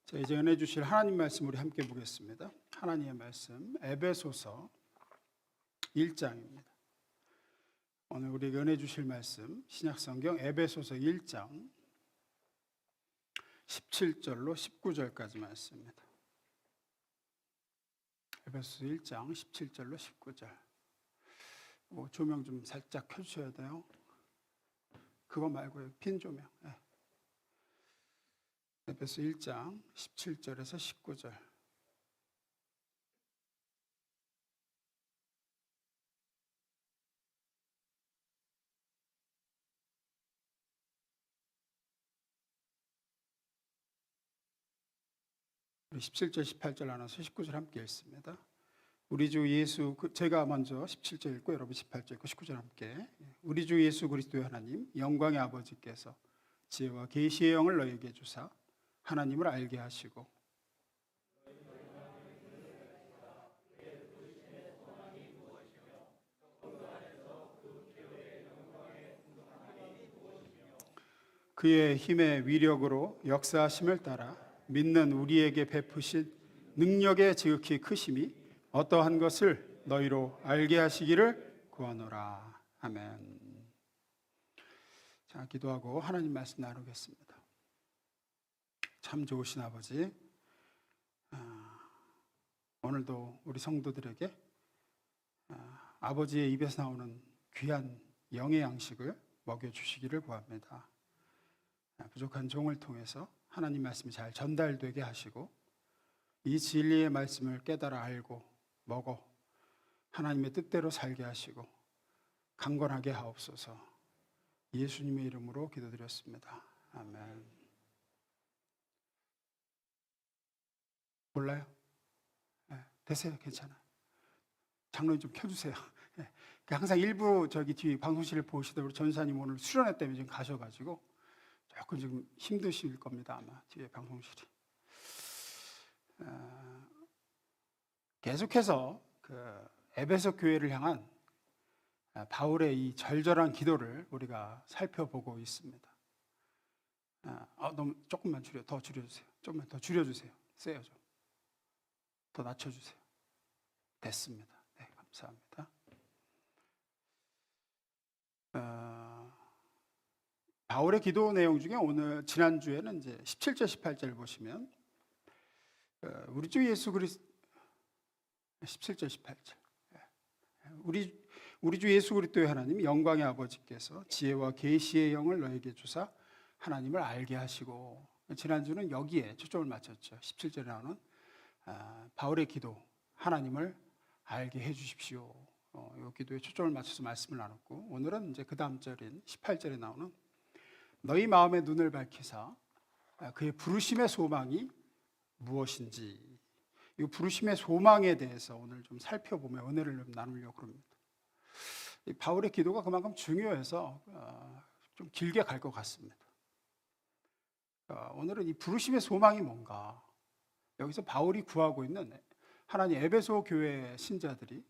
자, 이제 은혜 주실 하나님 말씀 우리 함께 보겠습니다. 하나님의 말씀 에베소서 1장입니다. 오늘 우리가 은혜 주실 말씀 신약성경 에베소서 1장 17절로 19절까지 말씀입니다. 에베소서 1장 17절로 19절. 조명 좀 살짝 켜주셔야 돼요. 그거 말고요, 빈 조명. 에베소 1장 17절에서 19절. 우리 17절 18절 나눠서 19절 함께 읽습니다. 우리 주 예수, 제가 먼저 17절 읽고 여러분 18절 읽고 19절 함께. 우리 주 예수 그리스도의 하나님 영광의 아버지께서 지혜와 계시의 영을 너희에게 주사 하나님을 알게 하시고 그의 힘의 위력으로 역사하심을 따라 믿는 우리에게 베푸신 능력의 지극히 크심이 어떠한 것을 너희로 알게 하시기를 구하노라. 아멘. 자, 기도하고 하나님 말씀 나누겠습니다. 참 좋으신 아버지, 오늘도 우리 성도들에게 아버지의 입에서 나오는 귀한 영의 양식을 먹여주시기를 구합니다. 부족한 종을 통해서 하나님 말씀이 잘 전달되게 하시고 이 진리의 말씀을 깨달아 알고 먹어 하나님의 뜻대로 살게 하시고 강건하게 하옵소서. 예수님의 이름으로 기도드렸습니다. 아멘. 몰라요? 되세요. 괜찮아요. 장로님 좀 켜주세요. 항상 일부 저기 뒤 방송실을 보시다 우리 전사님 오늘 수련회 때문에 지금 가셔가지고 조금 지금 힘드실 겁니다. 아마 뒤에 방송실이. 계속해서 그 에베소 교회를 향한 바울의 이 절절한 기도를 우리가 살펴보고 있습니다. 너무 조금만 더 줄여주세요. 조금만 더 줄여주세요. 세요 좀. 더 낮춰주세요. 됐습니다. 네, 감사합니다. 바울의 기도 내용 중에 오늘 지난주에는 이제 17절 18절 보시면 우리 주 예수 그리스도 17절 18절 우리 주 예수 그리스도의 하나님 영광의 아버지께서 지혜와 계시의 영을 너에게 주사 하나님을 알게 하시고, 지난주는 여기에 초점을 맞췄죠. 17절에 나오는 바울의 기도, 하나님을 알게 해주십시오. 이 기도에 초점을 맞춰서 말씀을 나눴고, 오늘은 이제 그 다음 절인 18절에 나오는 너희 마음의 눈을 밝히사 그의 부르심의 소망이 무엇인지, 이 부르심의 소망에 대해서 오늘 좀 살펴보며 은혜를 좀 나누려고 합니다. 이 바울의 기도가 그만큼 중요해서 좀 길게 갈 것 같습니다. 오늘은 이 부르심의 소망이 뭔가, 여기서 바울이 구하고 있는 하나님 에베소 교회 신자들이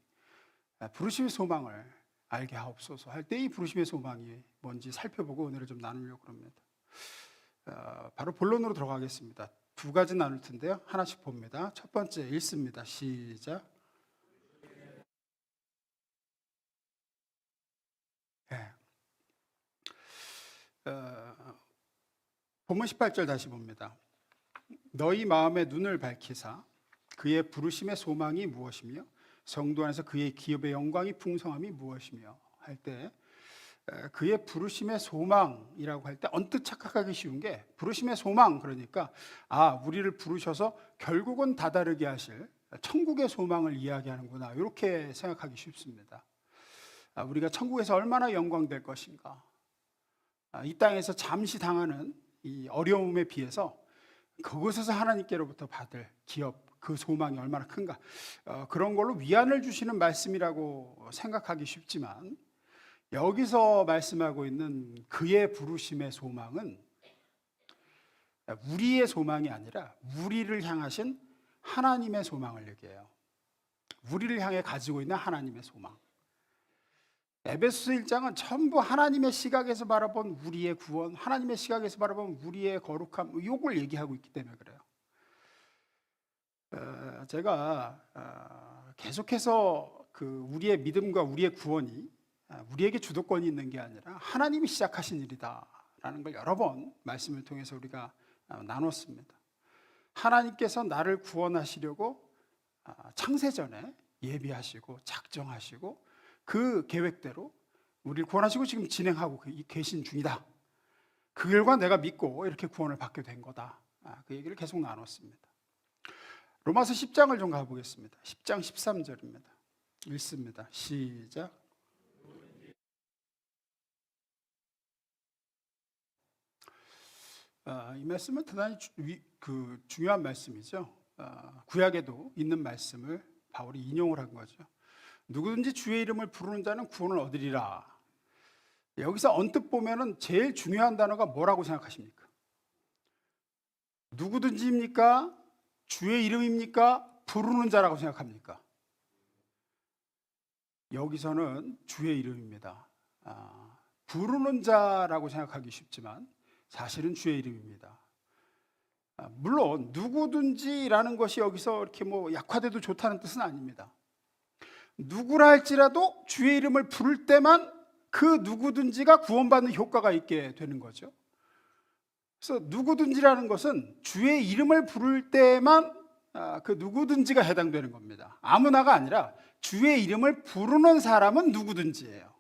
부르심의 소망을 알게 하옵소서 할 때 이 부르심의 소망이 뭔지 살펴보고 오늘을 좀 나누려고 합니다. 바로 본론으로 들어가겠습니다. 두 가지 나눌 텐데요. 하나씩 봅니다. 첫 번째 읽습니다. 시작. 본문 18절 다시 봅니다. 너희 마음의 눈을 밝히사 그의 부르심의 소망이 무엇이며 성도 안에서 그의 기업의 영광이 풍성함이 무엇이며 할 때, 그의 부르심의 소망이라고 할 때 언뜻 착각하기 쉬운 게, 부르심의 소망 그러니까 우리를 부르셔서 결국은 다다르게 하실 천국의 소망을 이야기하는구나, 이렇게 생각하기 쉽습니다. 우리가 천국에서 얼마나 영광될 것인가, 이 땅에서 잠시 당하는 이 어려움에 비해서 그곳에서 하나님께로부터 받을 기업, 그 소망이 얼마나 큰가, 그런 걸로 위안을 주시는 말씀이라고 생각하기 쉽지만, 여기서 말씀하고 있는 그의 부르심의 소망은 우리의 소망이 아니라 우리를 향하신 하나님의 소망을 얘기해요. 우리를 향해 가지고 있는 하나님의 소망. 에베소서 1장은 전부 하나님의 시각에서 바라본 우리의 구원, 하나님의 시각에서 바라본 우리의 거룩함, 이걸 얘기하고 있기 때문에 그래요. 제가 계속해서 우리의 믿음과 우리의 구원이 우리에게 주도권이 있는 게 아니라 하나님이 시작하신 일이다라는 걸 여러 번 말씀을 통해서 우리가 나눴습니다. 하나님께서 나를 구원하시려고 창세전에 예비하시고 작정하시고 그 계획대로 우리를 구원하시고 지금 진행하고 계신 중이다. 그 결과 내가 믿고 이렇게 구원을 받게 된 거다. 그 얘기를 계속 나눴습니다. 로마서 10장을 좀 가보겠습니다. 10장 13절입니다. 읽습니다. 시작. 이 말씀은 대단히 중요한 말씀이죠. 구약에도 있는 말씀을 바울이 인용을 한 거죠. 누구든지 주의 이름을 부르는 자는 구원을 얻으리라. 여기서 언뜻 보면은 제일 중요한 단어가 뭐라고 생각하십니까? 누구든지입니까? 주의 이름입니까? 부르는 자라고 생각합니까? 여기서는 주의 이름입니다. 부르는 자라고 생각하기 쉽지만 사실은 주의 이름입니다. 물론 누구든지라는 것이 여기서 이렇게 약화돼도 좋다는 뜻은 아닙니다. 누구라 할지라도 주의 이름을 부를 때만 그 누구든지가 구원받는 효과가 있게 되는 거죠. 그래서 누구든지라는 것은 주의 이름을 부를 때만 그 누구든지가 해당되는 겁니다. 아무나가 아니라 주의 이름을 부르는 사람은 누구든지예요.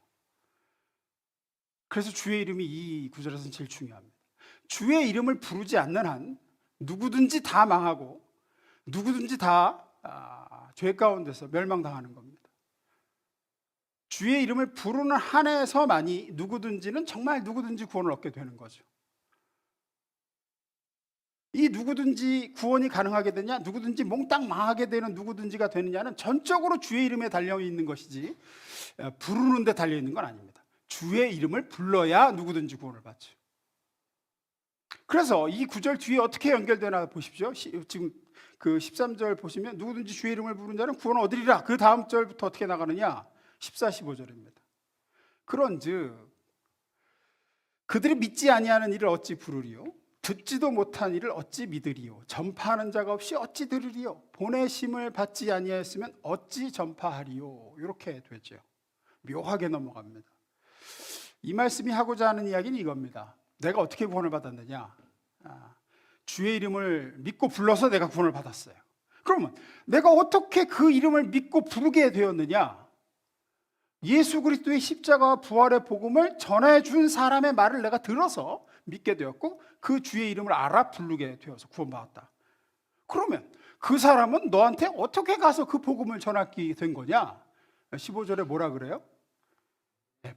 그래서 주의 이름이 이 구절에서는 제일 중요합니다. 주의 이름을 부르지 않는 한 누구든지 다 망하고 누구든지 다 죄 가운데서 멸망당하는 겁니다. 주의 이름을 부르는 한에서만이 누구든지는 정말 누구든지 구원을 얻게 되는 거죠. 이 누구든지 구원이 가능하게 되냐, 누구든지 몽땅 망하게 되는 누구든지가 되느냐는 전적으로 주의 이름에 달려 있는 것이지 부르는 데 달려 있는 건 아닙니다. 주의 이름을 불러야 누구든지 구원을 받죠. 그래서 이 구절 뒤에 어떻게 연결되나 보십시오. 지금 그 13절 보시면 누구든지 주의 이름을 부르는 자는 구원을 얻으리라. 그 다음 절부터 어떻게 나가느냐? 14, 15절입니다. 그런즉 그들이 믿지 아니하는 이를 어찌 부르리요? 듣지도 못한 이를 어찌 믿으리요? 전파하는 자가 없이 어찌 들으리요? 보내심을 받지 아니하였으면 어찌 전파하리요? 이렇게 되죠. 묘하게 넘어갑니다. 이 말씀이 하고자 하는 이야기는 이겁니다. 내가 어떻게 구원을 받았느냐? 주의 이름을 믿고 불러서 내가 구원을 받았어요. 그러면 내가 어떻게 그 이름을 믿고 부르게 되었느냐? 예수 그리스도의 십자가와 부활의 복음을 전해준 사람의 말을 내가 들어서 믿게 되었고 그 주의 이름을 알아 부르게 되어서 구원받았다. 그러면 그 사람은 너한테 어떻게 가서 그 복음을 전하게 된 거냐? 15절에 뭐라 그래요?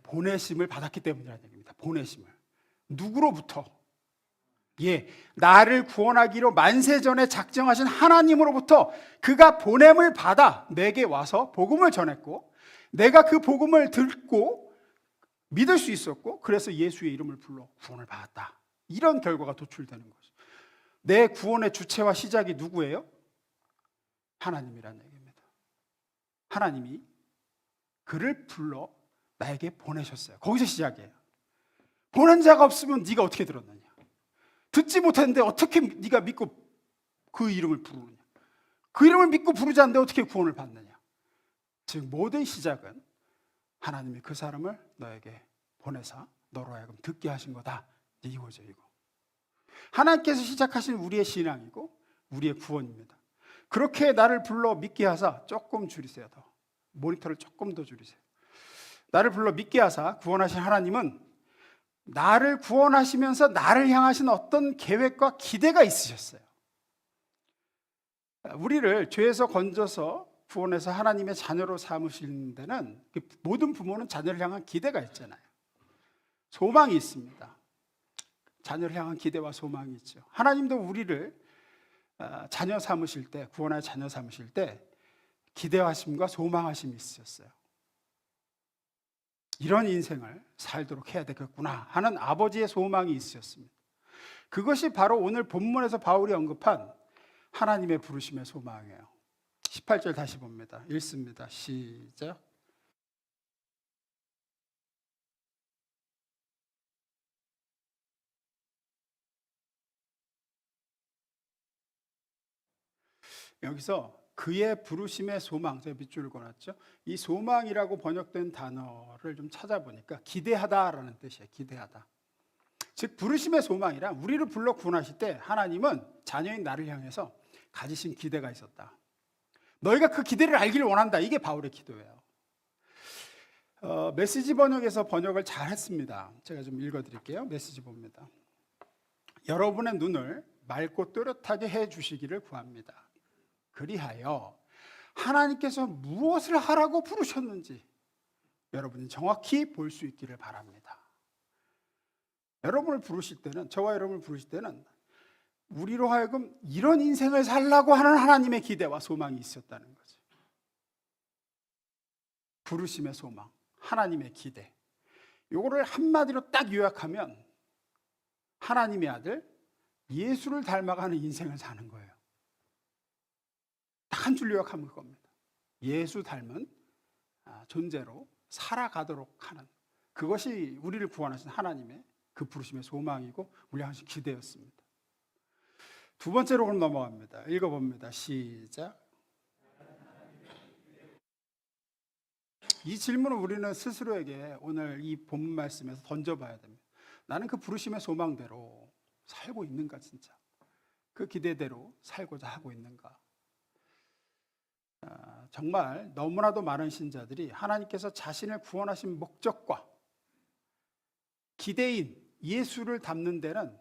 보내심을 받았기 때문이라는 얘기입니다. 보내심을. 누구로부터? 나를 구원하기로 만세전에 작정하신 하나님으로부터 그가 보냄을 받아 내게 와서 복음을 전했고 내가 그 복음을 듣고 믿을 수 있었고 그래서 예수의 이름을 불러 구원을 받았다. 이런 결과가 도출되는 거죠. 내 구원의 주체와 시작이 누구예요? 하나님이라는 얘기입니다. 하나님이 그를 불러 나에게 보내셨어요. 거기서 시작이에요. 보낸 자가 없으면 네가 어떻게 들었느냐? 듣지 못했는데 어떻게 네가 믿고 그 이름을 부르느냐? 그 이름을 믿고 부르지 않는데 어떻게 구원을 받느냐? 즉 모든 시작은 하나님이 그 사람을 너에게 보내사 너로 하여금 듣게 하신 거다. 이거죠, 이거. 하나님께서 시작하신 우리의 신앙이고 우리의 구원입니다. 그렇게 나를 불러 믿게 하사 조금 줄이세요. 더 모니터를 조금 더 줄이세요. 나를 불러 믿게 하사 구원하신 하나님은 나를 구원하시면서 나를 향하신 어떤 계획과 기대가 있으셨어요. 우리를 죄에서 건져서 구원해서 하나님의 자녀로 삼으시는 데는 모든 부모는 자녀를 향한 기대가 있잖아요. 소망이 있습니다. 자녀를 향한 기대와 소망이 있죠. 하나님도 우리를 자녀 삼으실 때, 구원하여 자녀 삼으실 때 기대하심과 소망하심이 있으셨어요. 이런 인생을 살도록 해야 되겠구나 하는 아버지의 소망이 있으셨습니다. 그것이 바로 오늘 본문에서 바울이 언급한 하나님의 부르심의 소망이에요. 18절 다시 봅니다. 읽습니다. 시작. 여기서 그의 부르심의 소망, 제가 밑줄을 그어놨죠. 이 소망이라고 번역된 단어를 좀 찾아보니까 기대하다라는 뜻이에요. 기대하다. 즉 부르심의 소망이라 우리를 불러 구원하실 때 하나님은 자녀인 나를 향해서 가지신 기대가 있었다. 너희가 그 기대를 알기를 원한다. 이게 바울의 기도예요. 메시지 번역에서 번역을 잘 했습니다. 제가 좀 읽어드릴게요. 메시지 봅니다. 여러분의 눈을 맑고 또렷하게 해주시기를 구합니다. 그리하여 하나님께서 무엇을 하라고 부르셨는지 여러분이 정확히 볼 수 있기를 바랍니다. 여러분을 부르실 때는, 저와 여러분을 부르실 때는 우리로 하여금 이런 인생을 살라고 하는 하나님의 기대와 소망이 있었다는 거죠. 부르심의 소망, 하나님의 기대. 이거를 한마디로 딱 요약하면 하나님의 아들 예수를 닮아가는 인생을 사는 거예요. 딱 한 줄 요약하면 그겁니다. 예수 닮은 존재로 살아가도록 하는, 그것이 우리를 구원하신 하나님의 그 부르심의 소망이고 우리 항상 기대였습니다. 두 번째로 그럼 넘어갑니다. 읽어봅니다. 시작. 이 질문을 우리는 스스로에게 오늘 이 본문 말씀에서 던져봐야 됩니다. 나는 그 부르심의 소망대로 살고 있는가, 진짜 그 기대대로 살고자 하고 있는가. 정말 너무나도 많은 신자들이 하나님께서 자신을 구원하신 목적과 기대인 예수를 닮는 데는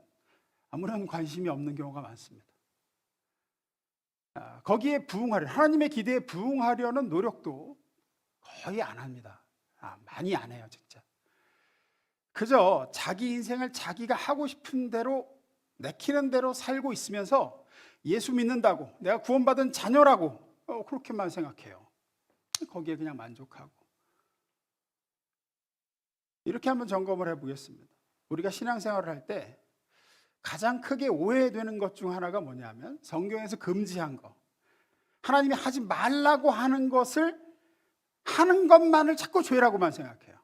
아무런 관심이 없는 경우가 많습니다. 거기에 부응하려, 하나님의 기대에 부응하려는 노력도 거의 안 합니다. 많이 안 해요, 진짜. 그저 자기 인생을 자기가 하고 싶은 대로, 내키는 대로 살고 있으면서 예수 믿는다고, 내가 구원받은 자녀라고 그렇게만 생각해요. 거기에 그냥 만족하고. 이렇게 한번 점검을 해보겠습니다. 우리가 신앙생활을 할 때 가장 크게 오해되는 것 중 하나가 뭐냐면 성경에서 금지한 거, 하나님이 하지 말라고 하는 것을 하는 것만을 자꾸 죄라고만 생각해요.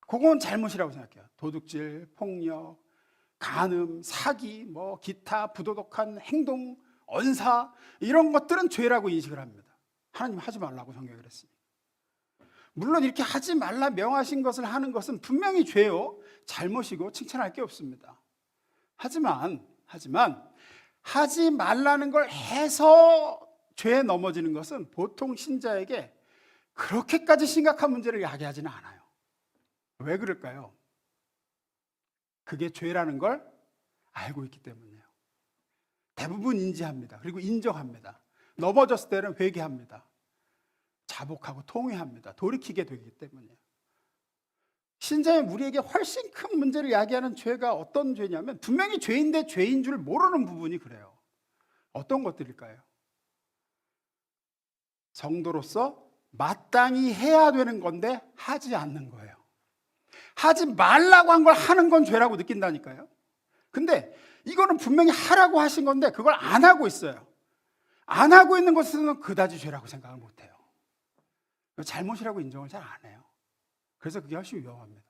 그건 잘못이라고 생각해요. 도둑질, 폭력, 간음, 사기, 뭐 기타 부도덕한 행동, 언사, 이런 것들은 죄라고 인식을 합니다. 하나님 하지 말라고 성경에 그랬으니. 물론 이렇게 하지 말라 명하신 것을 하는 것은 분명히 죄요, 잘못이고 칭찬할 게 없습니다. 하지만 하지 말라는 걸 해서 죄에 넘어지는 것은 보통 신자에게 그렇게까지 심각한 문제를 야기하지는 않아요. 왜 그럴까요? 그게 죄라는 걸 알고 있기 때문이에요. 대부분 인지합니다. 그리고 인정합니다. 넘어졌을 때는 회개합니다. 자복하고 통회합니다. 돌이키게 되기 때문이에요. 신자인 우리에게 훨씬 큰 문제를 야기하는 죄가 어떤 죄냐면 분명히 죄인데 죄인 줄 모르는 부분이 그래요. 어떤 것들일까요? 성도로서 마땅히 해야 되는 건데 하지 않는 거예요. 하지 말라고 한 걸 하는 건 죄라고 느낀다니까요. 근데 이거는 분명히 하라고 하신 건데 그걸 안 하고 있어요. 안 하고 있는 것은 그다지 죄라고 생각을 못 해요. 잘못이라고 인정을 잘 안 해요. 그래서 그게 훨씬 위험합니다.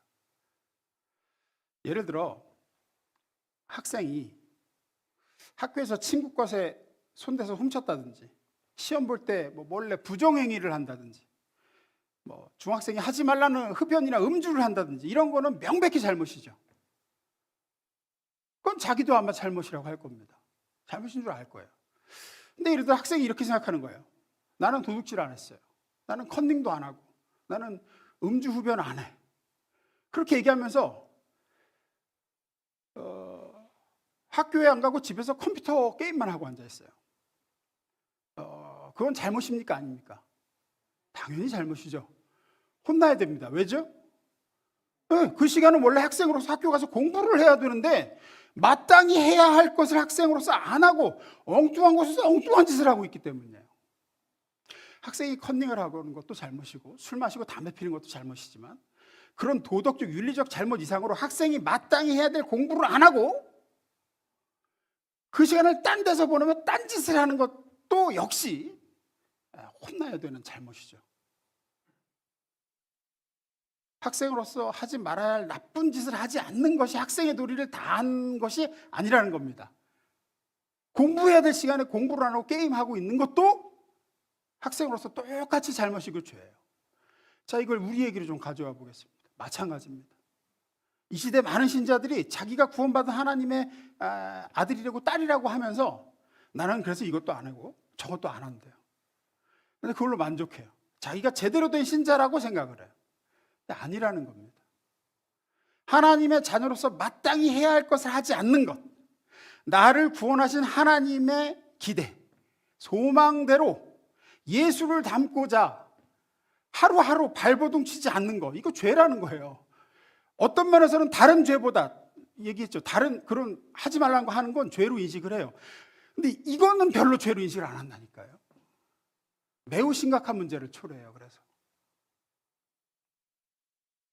예를 들어 학생이 학교에서 친구 것에 손대서 훔쳤다든지, 시험 볼 때 몰래 부정행위를 한다든지, 중학생이 하지 말라는 흡연이나 음주를 한다든지, 이런 거는 명백히 잘못이죠. 그건 자기도 아마 잘못이라고 할 겁니다. 잘못인 줄 알 거예요. 근데 예를 들어 학생이 이렇게 생각하는 거예요. 나는 도둑질 안 했어요. 나는 컨닝도 안 하고, 나는 음주 흡연 안 해. 그렇게 얘기하면서 학교에 안 가고 집에서 컴퓨터 게임만 하고 앉아 있어요. 그건 잘못입니까? 아닙니까? 당연히 잘못이죠. 혼나야 됩니다. 왜죠? 네, 그 시간은 원래 학생으로서 학교 가서 공부를 해야 되는데 마땅히 해야 할 것을 학생으로서 안 하고 엉뚱한 곳에서 엉뚱한 짓을 하고 있기 때문이에요. 학생이 컨닝을 하는 것도 잘못이고 술 마시고 담배 피는 것도 잘못이지만 그런 도덕적 윤리적 잘못 이상으로 학생이 마땅히 해야 될 공부를 안 하고 그 시간을 딴 데서 보내면 딴 짓을 하는 것도 역시 혼나야 되는 잘못이죠. 학생으로서 하지 말아야 할 나쁜 짓을 하지 않는 것이 학생의 도리를 다한 것이 아니라는 겁니다. 공부해야 될 시간에 공부를 안 하고 게임하고 있는 것도 학생으로서 똑같이 잘못이고 죄예요. 자, 이걸 우리 얘기로 좀 가져와 보겠습니다. 마찬가지입니다. 이 시대 많은 신자들이 자기가 구원받은 하나님의 아들이라고 딸이라고 하면서 나는 그래서 이것도 안 하고 저것도 안 한대요. 근데 그걸로 만족해요. 자기가 제대로 된 신자라고 생각을 해요. 근데 아니라는 겁니다. 하나님의 자녀로서 마땅히 해야 할 것을 하지 않는 것, 나를 구원하신 하나님의 기대, 소망대로 예수를 닮고자 하루하루 발버둥 치지 않는 거, 이거 죄라는 거예요. 어떤 면에서는 다른 죄보다, 얘기했죠, 다른 그런 하지 말라는 거 하는 건 죄로 인식을 해요. 근데 이거는 별로 죄로 인식을 안 한다니까요. 매우 심각한 문제를 초래해요.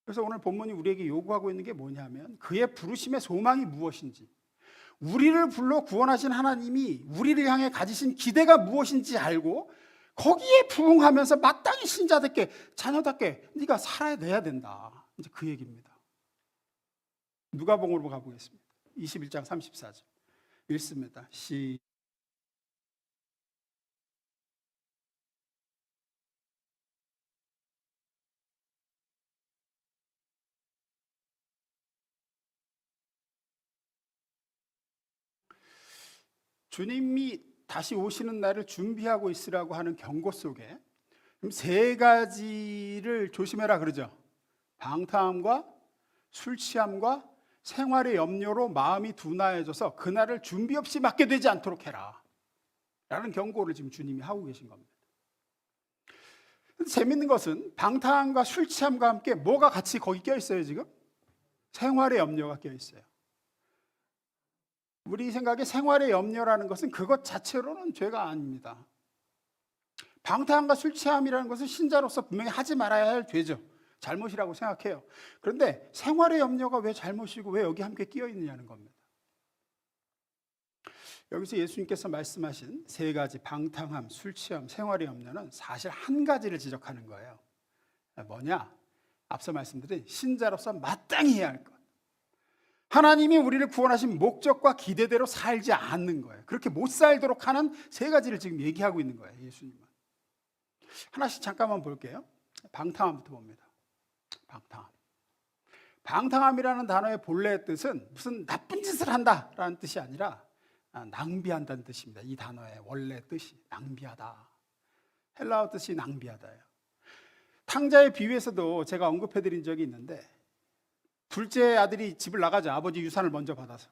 그래서 오늘 본문이 우리에게 요구하고 있는 게 뭐냐면, 그의 부르심의 소망이 무엇인지, 우리를 불러 구원하신 하나님이 우리를 향해 가지신 기대가 무엇인지 알고 거기에 부응하면서 마땅히 신자답게, 자녀답게 네가 살아내야 된다. 이제 그 얘기입니다. 누가복음으로 가보겠습니다. 21장 34절 읽습니다. 주님이 다시 오시는 날을 준비하고 있으라고 하는 경고 속에 세 가지를 조심해라 그러죠. 방탕함과 술 취함과 생활의 염려로 마음이 둔하여져서 그날을 준비 없이 맞게 되지 않도록 해라 라는 경고를 지금 주님이 하고 계신 겁니다. 재밌는 것은 방탕함과 술 취함과 함께 뭐가 같이 거기 껴있어요. 지금 생활의 염려가 껴있어요. 우리 생각에 생활의 염려라는 것은 그것 자체로는 죄가 아닙니다. 방탕함과 술 취함이라는 것은 신자로서 분명히 하지 말아야 할 죄죠. 잘못이라고 생각해요. 그런데 생활의 염려가 왜 잘못이고 왜 여기 함께 끼어 있느냐는 겁니다. 여기서 예수님께서 말씀하신 세 가지, 방탕함, 술 취함, 생활의 염려는 사실 한 가지를 지적하는 거예요. 뭐냐? 앞서 말씀드린 신자로서 마땅히 해야 할 것. 하나님이 우리를 구원하신 목적과 기대대로 살지 않는 거예요. 그렇게 못 살도록 하는 세 가지를 지금 얘기하고 있는 거예요. 예수님은. 하나씩 잠깐만 볼게요. 방탕함부터 봅니다. 방탕함. 방탕함이라는 단어의 본래 뜻은 무슨 나쁜 짓을 한다라는 뜻이 아니라 낭비한다는 뜻입니다. 이 단어의 원래 뜻이 낭비하다. 헬라어 뜻이 낭비하다예요. 탕자의 비유에서도 제가 언급해드린 적이 있는데, 둘째 아들이 집을 나가자. 아버지 유산을 먼저 받아서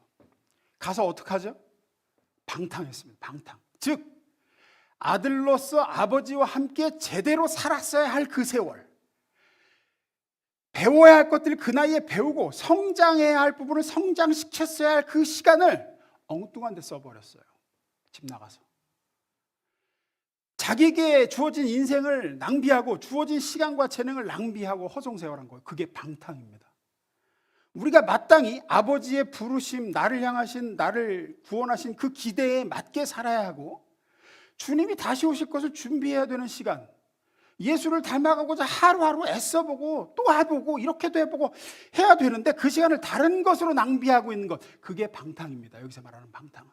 가서 어떻게 하죠? 방탕했습니다. 방탕. 즉 아들로서 아버지와 함께 제대로 살았어야 할 그 세월, 배워야 할 것들을 그 나이에 배우고 성장해야 할 부분을 성장시켰어야 할 그 시간을 엉뚱한 데 써버렸어요. 집 나가서 자기에게 주어진 인생을 낭비하고 주어진 시간과 재능을 낭비하고 허송세월한 거예요. 그게 방탕입니다. 우리가 마땅히 아버지의 부르심, 나를 향하신, 나를 구원하신 그 기대에 맞게 살아야 하고, 주님이 다시 오실 것을 준비해야 되는 시간, 예수를 닮아가고자 하루하루 애써보고 또 해보고 이렇게도 해보고 해야 되는데 그 시간을 다른 것으로 낭비하고 있는 것, 그게 방탕입니다. 여기서 말하는 방탕은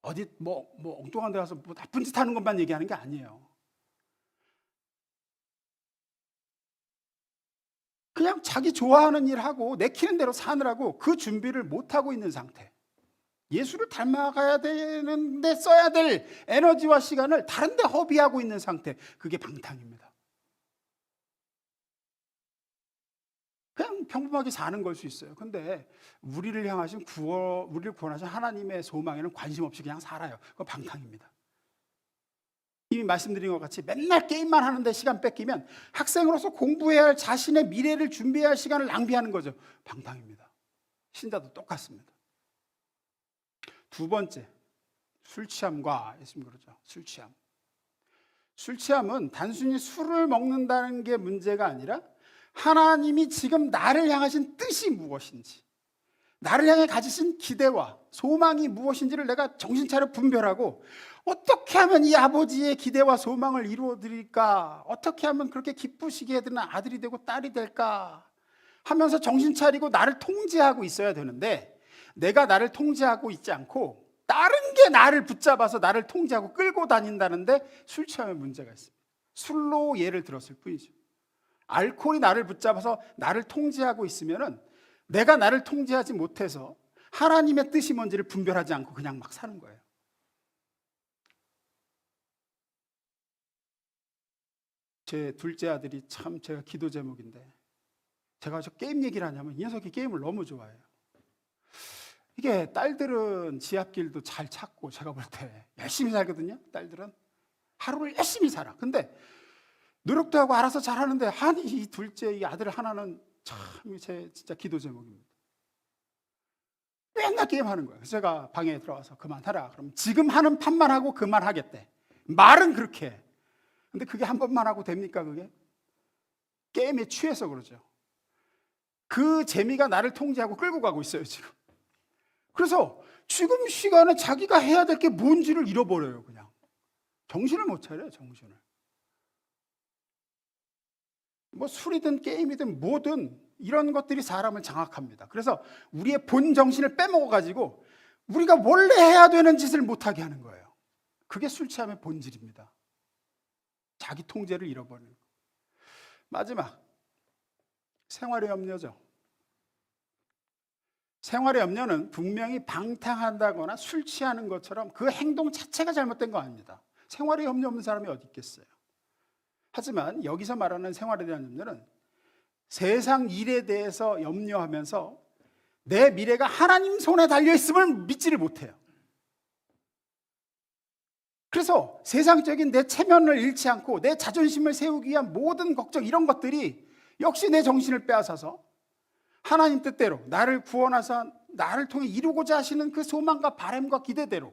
어디 뭐 엉뚱한 데 가서 뭐 나쁜 짓 하는 것만 얘기하는 게 아니에요. 그냥 자기 좋아하는 일 하고 내키는 대로 사느라고 그 준비를 못하고 있는 상태, 예수를 닮아가야 되는데 써야 될 에너지와 시간을 다른 데 허비하고 있는 상태, 그게 방탕입니다. 그냥 평범하게 사는 걸 수 있어요. 근데 우리를 구원하신 하나님의 소망에는 관심 없이 그냥 살아요. 그거 방탕입니다. 이미 말씀드린 것 같이 맨날 게임만 하는데 시간 뺏기면 학생으로서 공부해야 할 자신의 미래를 준비해야 할 시간을 낭비하는 거죠. 방탕입니다. 신자도 똑같습니다. 두 번째, 술 취함과 예수님 그러죠. 술 취함. 술 취함은 단순히 술을 먹는다는 게 문제가 아니라 하나님이 지금 나를 향하신 뜻이 무엇인지, 나를 향해 가지신 기대와 소망이 무엇인지를 내가 정신 차려 분별하고 어떻게 하면 이 아버지의 기대와 소망을 이루어드릴까, 어떻게 하면 그렇게 기쁘시게 해드리는 아들이 되고 딸이 될까 하면서 정신 차리고 나를 통제하고 있어야 되는데, 내가 나를 통제하고 있지 않고 다른 게 나를 붙잡아서 나를 통제하고 끌고 다닌다는데 술 취함에 문제가 있습니다. 술로 예를 들었을 뿐이죠. 알코올이 나를 붙잡아서 나를 통제하고 있으면은 내가 나를 통제하지 못해서 하나님의 뜻이 뭔지를 분별하지 않고 그냥 막 사는 거예요. 제 둘째 아들이 참 제가 기도 제목인데, 제가 저 게임 얘기를 하냐면 이 녀석이 게임을 너무 좋아해요. 이게 딸들은 지압길도 잘 찾고 제가 볼 때 열심히 살거든요. 딸들은 하루를 열심히 살아. 근데 노력도 하고 알아서 잘하는데, 아니 이 둘째 이 아들 하나는 참 제 진짜 기도 제목입니다. 맨날 게임하는 거예요. 그래서 제가 방에 들어와서 그만하라. 그럼 지금 하는 판만 하고 그만하겠대. 말은 그렇게 해. 근데 그게 한 번만 하고 됩니까 그게? 게임에 취해서 그러죠. 그 재미가 나를 통제하고 끌고 가고 있어요 지금. 그래서 지금 시간에 자기가 해야 될 게 뭔지를 잃어버려요. 그냥 정신을 못 차려요. 정신을. 뭐 술이든 게임이든 뭐든 이런 것들이 사람을 장악합니다. 그래서 우리의 본 정신을 빼먹어가지고 우리가 원래 해야 되는 짓을 못하게 하는 거예요. 그게 술 취함의 본질입니다. 자기 통제를 잃어버리는 거. 마지막, 생활의 염려죠. 생활의 염려는 분명히 방탕한다거나 술 취하는 것처럼 그 행동 자체가 잘못된 거 아닙니다. 생활의 염려 없는 사람이 어디 있겠어요. 하지만 여기서 말하는 생활에 대한 염려는 세상 일에 대해서 염려하면서 내 미래가 하나님 손에 달려있음을 믿지를 못해요. 그래서 세상적인 내 체면을 잃지 않고 내 자존심을 세우기 위한 모든 걱정, 이런 것들이 역시 내 정신을 빼앗아서 하나님 뜻대로 나를 구원하사 나를 통해 이루고자 하시는 그 소망과 바람과 기대대로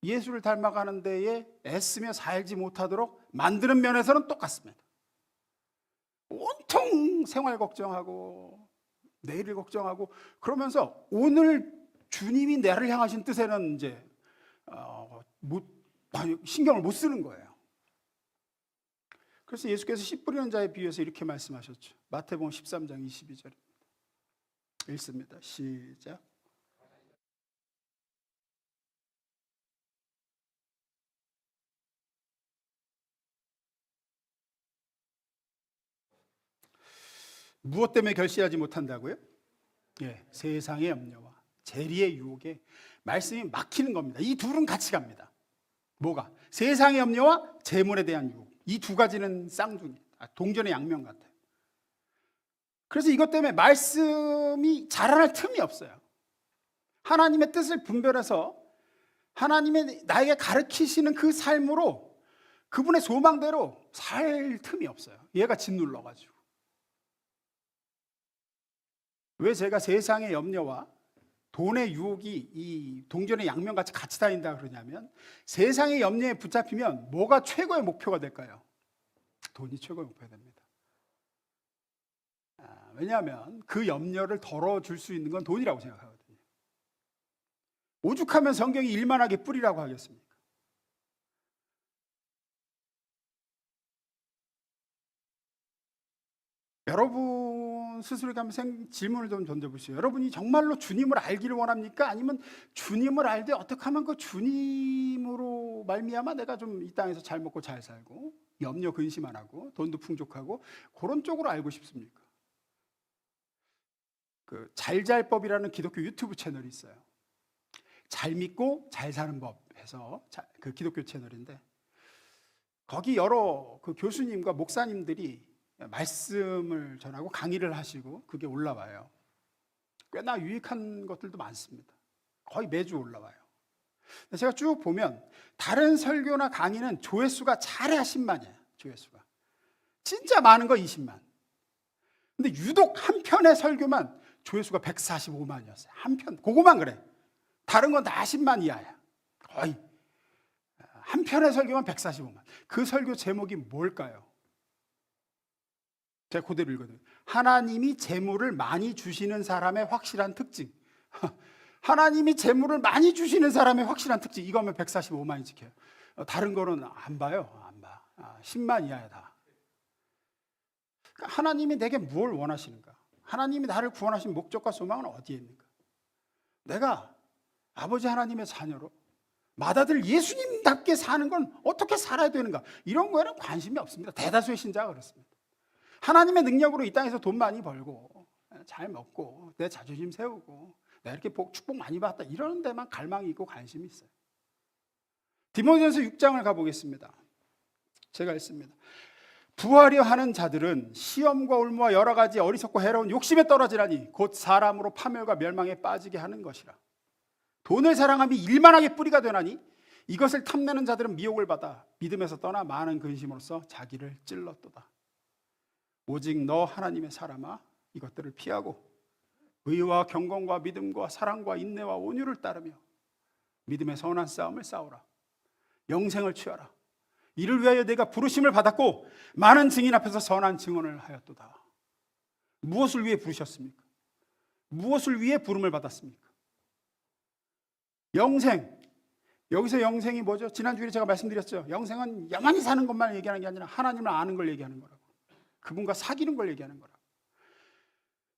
예수를 닮아가는 데에 애쓰며 살지 못하도록 만드는 면에서는 똑같습니다. 온통 생활 걱정하고 내일을 걱정하고 그러면서 오늘 주님이 나를 향하신 뜻에는 이제 신경을 못 쓰는 거예요. 그래서 예수께서 씨 뿌리는 자에 비유해서 이렇게 말씀하셨죠. 마태복음 13장 22절입니다. 읽습니다. 시작. 무엇 때문에 결실하지 못한다고요? 예, 세상의 염려와 재리의 유혹에 말씀이 막히는 겁니다. 이 둘은 같이 갑니다. 뭐가? 세상의 염려와 재물에 대한 유혹. 이 두 가지는 쌍둥이, 동전의 양면 같아요. 그래서 이것 때문에 말씀이 자라날 틈이 없어요. 하나님의 뜻을 분별해서 하나님의 나에게 가르치시는 그 삶으로 그분의 소망대로 살 틈이 없어요. 얘가 짓눌러가지고. 왜 제가 세상의 염려와 돈의 유혹이 이 동전의 양면같이 같이 다닌다 그러냐면, 세상의 염려에 붙잡히면 뭐가 최고의 목표가 될까요? 돈이 최고의 목표가 됩니다. 왜냐하면 그 염려를 덜어줄 수 있는 건 돈이라고 생각하거든요. 오죽하면 성경이 일만하게 뿌리라고 하겠습니까? 여러분 스스로에게 한번 질문을 좀 던져보세요. 여러분이 정말로 주님을 알기를 원합니까? 아니면 주님을 알되 어떻게 하면 그 주님으로 말미암아 내가 좀 이 땅에서 잘 먹고 잘 살고 염려 근심 안 하고 돈도 풍족하고 그런 쪽으로 알고 싶습니까? 그 잘잘법이라는 기독교 유튜브 채널이 있어요. 잘 믿고 잘 사는 법 해서 그 기독교 채널인데, 거기 여러 그 교수님과 목사님들이 말씀을 전하고 강의를 하시고 그게 올라와요. 꽤나 유익한 것들도 많습니다. 거의 매주 올라와요. 제가 쭉 보면 다른 설교나 강의는 조회수가 잘해야 10만이에요. 조회수가 진짜 많은 거 20만. 근데 유독 한 편의 설교만 조회수가 145만이었어요. 한 편, 그거만 그래. 다른 건 다 10만 이하야. 거의 한 편의 설교만 145만. 그 설교 제목이 뭘까요? 제가 그대로 읽거든요. 하나님이 재물을 많이 주시는 사람의 확실한 특징. 하나님이 재물을 많이 주시는 사람의 확실한 특징. 이거면 145만이 지켜요. 다른 거는 안 봐요. 안 봐. 10만 이하야 다. 그러니까 하나님이 내게 뭘 원하시는가? 하나님이 나를 구원하신 목적과 소망은 어디에 있는가? 내가 아버지 하나님의 자녀로 맏아들 예수님답게 사는 건 어떻게 살아야 되는가, 이런 거에는 관심이 없습니다. 대다수의 신자가 그렇습니다. 하나님의 능력으로 이 땅에서 돈 많이 벌고 잘 먹고 내 자존심 세우고 내가 이렇게 축복 많이 받았다, 이런 데만 갈망이 있고 관심이 있어요. 디모데전서 6장을 가보겠습니다. 제가 읽습니다. 부하려 하는 자들은 시험과 올무와 여러 가지 어리석고 해로운 욕심에 떨어지라니 곧 사람으로 파멸과 멸망에 빠지게 하는 것이라. 돈을 사랑함이 일만하게 뿌리가 되나니 이것을 탐내는 자들은 미혹을 받아 믿음에서 떠나 많은 근심으로써 자기를 찔렀도다. 오직 너 하나님의 사람아, 이것들을 피하고 의와 경건과 믿음과 사랑과 인내와 온유를 따르며 믿음의 선한 싸움을 싸우라. 영생을 취하라. 이를 위하여 내가 부르심을 받았고 많은 증인 앞에서 선한 증언을 하였도다. 무엇을 위해 부르셨습니까? 무엇을 위해 부름을 받았습니까? 영생. 여기서 영생이 뭐죠? 지난주에 제가 말씀드렸죠. 영생은 영원히 사는 것만 얘기하는 게 아니라 하나님을 아는 걸 얘기하는 거라고. 그분과 사귀는 걸 얘기하는 거라고.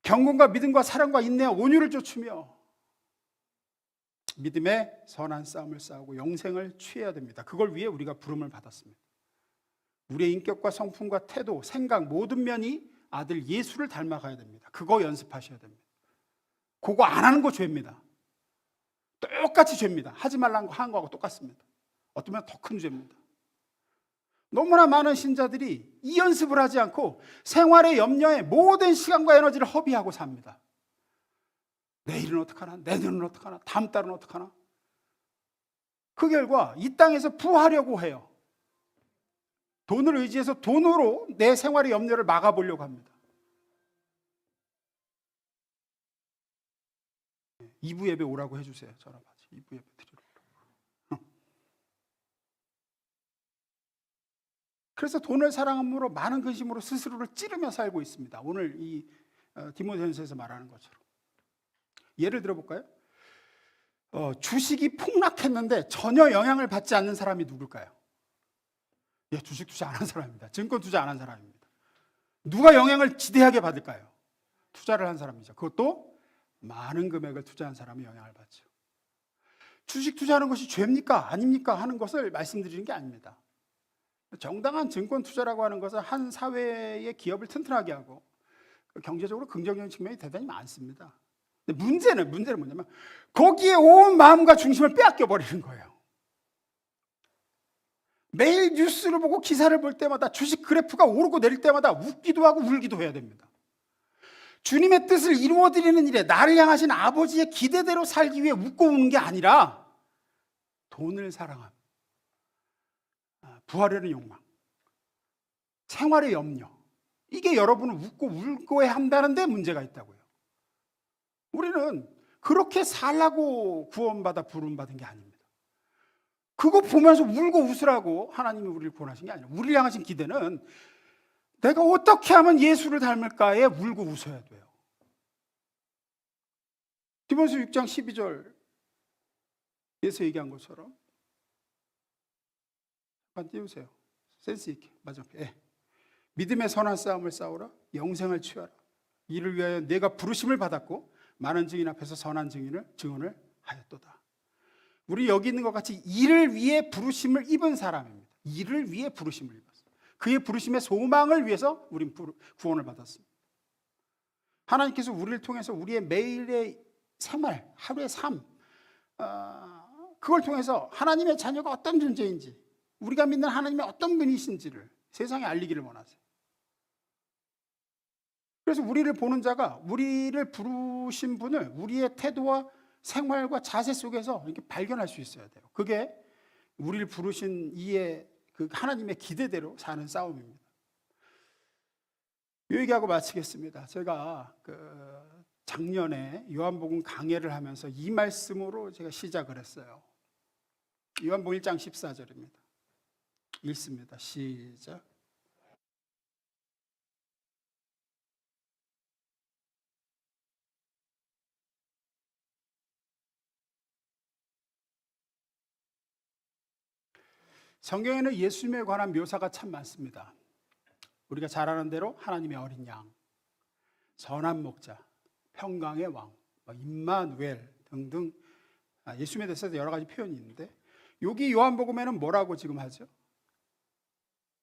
경건과 믿음과 사랑과 인내와 온유를 쫓으며 믿음의 선한 싸움을 싸우고 영생을 취해야 됩니다. 그걸 위해 우리가 부름을 받았습니다. 우리의 인격과 성품과 태도, 생각 모든 면이 아들 예수를 닮아가야 됩니다. 그거 연습하셔야 됩니다. 그거 안 하는 거 죄입니다. 똑같이 죄입니다. 하지 말라는 거 하는 거하고 똑같습니다. 어쩌면 더 큰 죄입니다. 너무나 많은 신자들이 이 연습을 하지 않고 생활의 염려에 모든 시간과 에너지를 허비하고 삽니다. 내일은 어떡하나? 내년은 어떡하나? 다음 달은 어떡하나? 그 결과 이 땅에서 부하려고 해요. 돈을 의지해서 돈으로 내 생활의 염려를 막아보려고 합니다. 2부 예배 오라고 해주세요. 저랑 같이 2부 예배 드리러 오라고. 그래서 돈을 사랑함으로 많은 근심으로 스스로를 찌르며 살고 있습니다. 오늘 이 디모데전서에서 말하는 것처럼. 예를 들어볼까요? 주식이 폭락했는데 전혀 영향을 받지 않는 사람이 누굴까요? 예, 주식 투자 안 한 사람입니다. 증권 투자 안 한 사람입니다. 누가 영향을 지대하게 받을까요? 투자를 한 사람이죠. 그것도 많은 금액을 투자한 사람이 영향을 받죠. 주식 투자하는 것이 죄입니까? 아닙니까? 하는 것을 말씀드리는 게 아닙니다. 정당한 증권 투자라고 하는 것은 한 사회의 기업을 튼튼하게 하고 경제적으로 긍정적인 측면이 대단히 많습니다. 근데 문제는 뭐냐면 거기에 온 마음과 중심을 빼앗겨 버리는 거예요. 매일 뉴스를 보고 기사를 볼 때마다 주식 그래프가 오르고 내릴 때마다 웃기도 하고 울기도 해야 됩니다. 주님의 뜻을 이루어드리는 일에 나를 향하신 아버지의 기대대로 살기 위해 웃고 우는 게 아니라 돈을 사랑함, 부하려는 욕망, 생활의 염려, 이게 여러분을 웃고 울고 한다는 데 문제가 있다고요. 우리는 그렇게 살라고 구원받아 부름받은 게 아닙니다. 그거 보면서 울고 웃으라고 하나님이 우리를 구원하신 게 아니라 우리를 향하신 기대는 내가 어떻게 하면 예수를 닮을까에 울고 웃어야 돼요. 디모데서 6장 12절에서 얘기한 것처럼 한번 띄우세요. 센스 있게. 맞은편. 믿음의 선한 싸움을 싸우라. 영생을 취하라. 이를 위하여 내가 부르심을 받았고 많은 증인 앞에서 선한 증언을 하였도다. 우리 여기 있는 것 같이 이를 위해 부르심을 입은 사람입니다. 이를 위해 부르심을 입었어요. 그의 부르심의 소망을 위해서 우린 구원을 받았습니다. 하나님께서 우리를 통해서 우리의 매일의 생활, 하루의 삶, 그걸 통해서 하나님의 자녀가 어떤 존재인지, 우리가 믿는 하나님의 어떤 분이신지를 세상에 알리기를 원하세요. 그래서 우리를 보는 자가 우리를 부르신 분을 우리의 태도와 생활과 자세 속에서 이렇게 발견할 수 있어야 돼요. 그게 우리를 부르신 이의 그 하나님의 기대대로 사는 싸움입니다. 이 얘기하고 마치겠습니다. 제가 작년에 요한복음 강해를 하면서 이 말씀으로 제가 시작을 했어요. 요한복음 1장 14절입니다. 읽습니다. 시작. 성경에는 예수님에 관한 묘사가 참 많습니다. 우리가 잘 아는 대로 하나님의 어린 양, 선한 목자, 평강의 왕, 임마누엘 등등 예수님에 대해서 여러 가지 표현이 있는데 여기 요한복음에는 뭐라고 지금 하죠?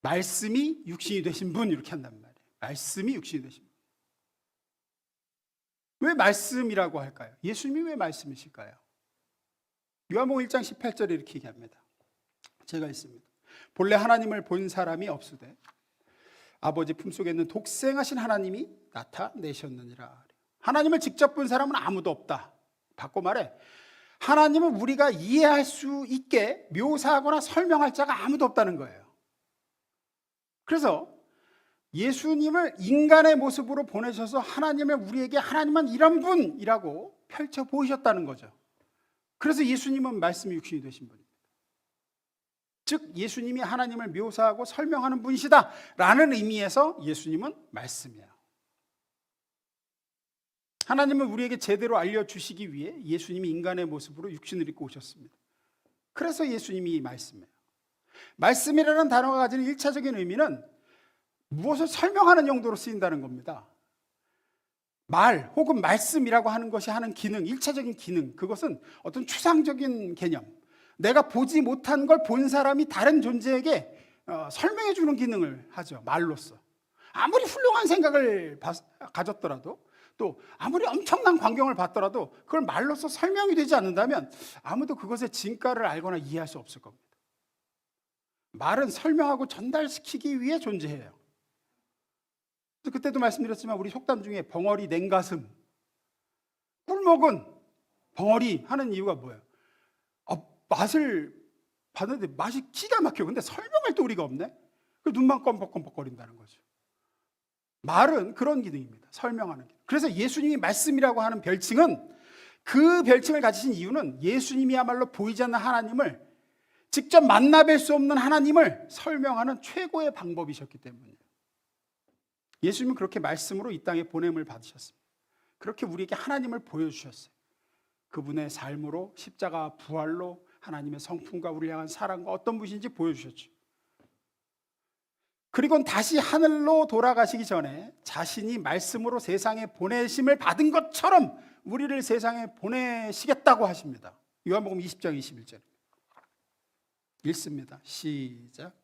말씀이 육신이 되신 분 이렇게 한단 말이에요. 말씀이 육신이 되신 분. 왜 말씀이라고 할까요? 예수님이 왜 말씀이실까요? 요한복음 1장 18절에 이렇게 얘기합니다. 제가 읽습니다. 본래 하나님을 본 사람이 없으되 아버지 품속에 있는 독생하신 하나님이 나타내셨느니라. 하나님을 직접 본 사람은 아무도 없다. 바꿔 말해 하나님은 우리가 이해할 수 있게 묘사하거나 설명할 자가 아무도 없다는 거예요. 그래서 예수님을 인간의 모습으로 보내셔서 하나님을 우리에게 하나님은 이런 분이라고 펼쳐 보이셨다는 거죠. 그래서 예수님은 말씀이 육신이 되신 분입니다. 즉 예수님이 하나님을 묘사하고 설명하는 분이시다라는 의미에서 예수님은 말씀이에요. 하나님은 우리에게 제대로 알려주시기 위해 예수님이 인간의 모습으로 육신을 입고 오셨습니다. 그래서 예수님이 말씀이에요. 말씀이라는 단어가 가지는 1차적인 의미는 무엇을 설명하는 용도로 쓰인다는 겁니다. 말 혹은 말씀이라고 하는 것이 하는 기능, 1차적인 기능, 그것은 어떤 추상적인 개념, 내가 보지 못한 걸 본 사람이 다른 존재에게 설명해 주는 기능을 하죠. 말로써. 아무리 훌륭한 생각을 가졌더라도 또 아무리 엄청난 광경을 봤더라도 그걸 말로써 설명이 되지 않는다면 아무도 그것의 진가를 알거나 이해할 수 없을 겁니다. 말은 설명하고 전달시키기 위해 존재해요. 그때도 말씀드렸지만 우리 속담 중에 벙어리 냉가슴, 꿀먹은 벙어리 하는 이유가 뭐예요? 맛을 봤는데 맛이 기가 막혀. 근데 설명할 때 우리가 없네. 눈만 껌뻑껌뻑거린다는 거죠. 말은 그런 기능입니다. 설명하는 기능. 그래서 예수님이 말씀이라고 하는 별칭은, 그 별칭을 가지신 이유는 예수님이야말로 보이지 않는 하나님을, 직접 만나뵐 수 없는 하나님을 설명하는 최고의 방법이셨기 때문이에요. 예수님은 그렇게 말씀으로 이 땅에 보냄을 받으셨습니다. 그렇게 우리에게 하나님을 보여주셨어요. 그분의 삶으로, 십자가 부활로 하나님의 성품과 우리를 향한 사랑과 어떤 분이신지 보여주셨죠. 그리고 다시 하늘로 돌아가시기 전에 자신이 말씀으로 세상에 보내심을 받은 것처럼 우리를 세상에 보내시겠다고 하십니다. 요한복음 20장 21절 읽습니다. 시작.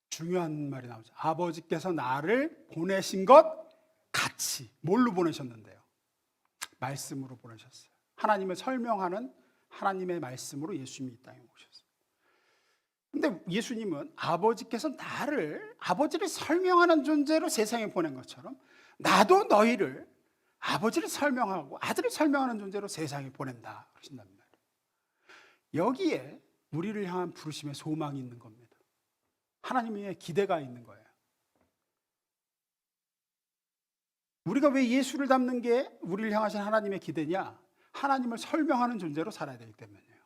중요한 말이 나오죠. 아버지께서 나를 보내신 것 같이. 뭘로 보내셨는데요? 말씀으로 보내셨어요. 하나님을 설명하는 하나님의 말씀으로 예수님이 이 땅에 오셨어요. 근데 예수님은 아버지께서 나를, 아버지를 설명하는 존재로 세상에 보낸 것처럼 나도 너희를 아버지를 설명하고 아들을 설명하는 존재로 세상에 보낸다 그러신단 말이에요. 여기에 우리를 향한 부르심의 소망이 있는 겁니다. 하나님의 기대가 있는 거예요. 우리가 왜 예수를 닮는 게 우리를 향하신 하나님의 기대냐? 하나님을 설명하는 존재로 살아야 되기 때문이에요.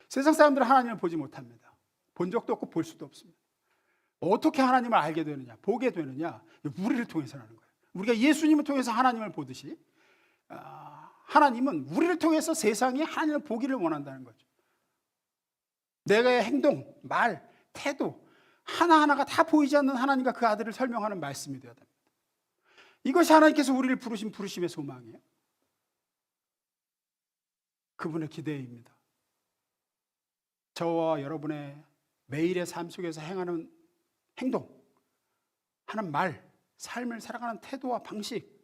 세상 사람들은 하나님을 보지 못합니다. 본 적도 없고 볼 수도 없습니다. 어떻게 하나님을 알게 되느냐, 보게 되느냐? 우리를 통해서라는 거예요. 우리가 예수님을 통해서 하나님을 보듯이 하나님은 우리를 통해서 세상에 하나님을 보기를 원한다는 거죠. 내가의 행동, 말, 태도 하나하나가 다 보이지 않는 하나님과 그 아들을 설명하는 말씀이 되어야 됩니다. 이것이 하나님께서 우리를 부르신 부르심의 소망이에요. 그분의 기대입니다. 저와 여러분의 매일의 삶 속에서 행하는 행동, 하는 말, 삶을 살아가는 태도와 방식,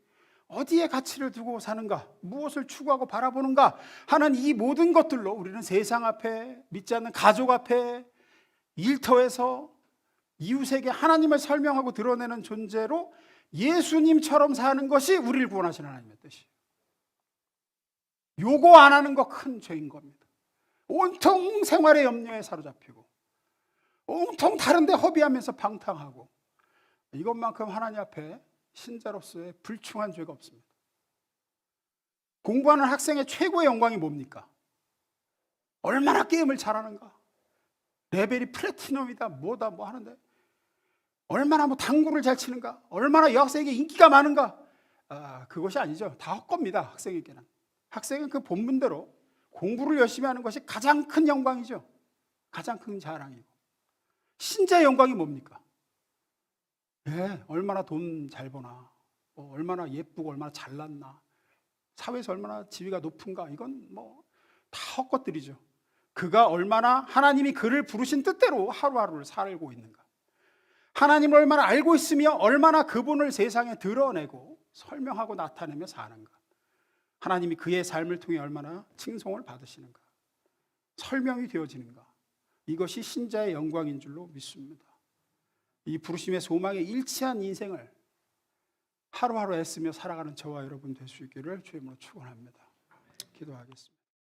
어디에 가치를 두고 사는가, 무엇을 추구하고 바라보는가 하는 이 모든 것들로 우리는 세상 앞에, 믿지 않는 가족 앞에, 일터에서 이웃에게 하나님을 설명하고 드러내는 존재로 예수님처럼 사는 것이 우리를 구원하시는 하나님의 뜻이에요. 요거 안 하는 거 큰 죄인 겁니다. 온통 생활의 염려에 사로잡히고 온통 다른 데 허비하면서 방탕하고, 이것만큼 하나님 앞에 신자로서의 불충한 죄가 없습니다. 공부하는 학생의 최고의 영광이 뭡니까? 얼마나 게임을 잘하는가, 레벨이 플래티넘이다 뭐다 뭐 하는데 얼마나 뭐 당구를 잘 치는가, 얼마나 여학생에게 인기가 많은가, 그것이 아니죠. 다 헛겁니다. 학생에게는. 학생은 그 본분대로 공부를 열심히 하는 것이 가장 큰 영광이죠. 가장 큰 자랑이고, 신자의 영광이 뭡니까? 얼마나 돈 잘 버나, 얼마나 예쁘고 얼마나 잘났나, 사회에서 얼마나 지위가 높은가, 이건 다 헛것들이죠. 그가 얼마나 하나님이 그를 부르신 뜻대로 하루하루를 살고 있는가, 하나님을 얼마나 알고 있으며 얼마나 그분을 세상에 드러내고 설명하고 나타내며 사는가, 하나님이 그의 삶을 통해 얼마나 칭송을 받으시는가, 설명이 되어지는가, 이것이 신자의 영광인 줄로 믿습니다. 이 부르심의 소망에 일치한 인생을 하루하루 애쓰며 살아가는 저와 여러분 될 수 있기를 주의 이름으로 축원합니다. 기도하겠습니다.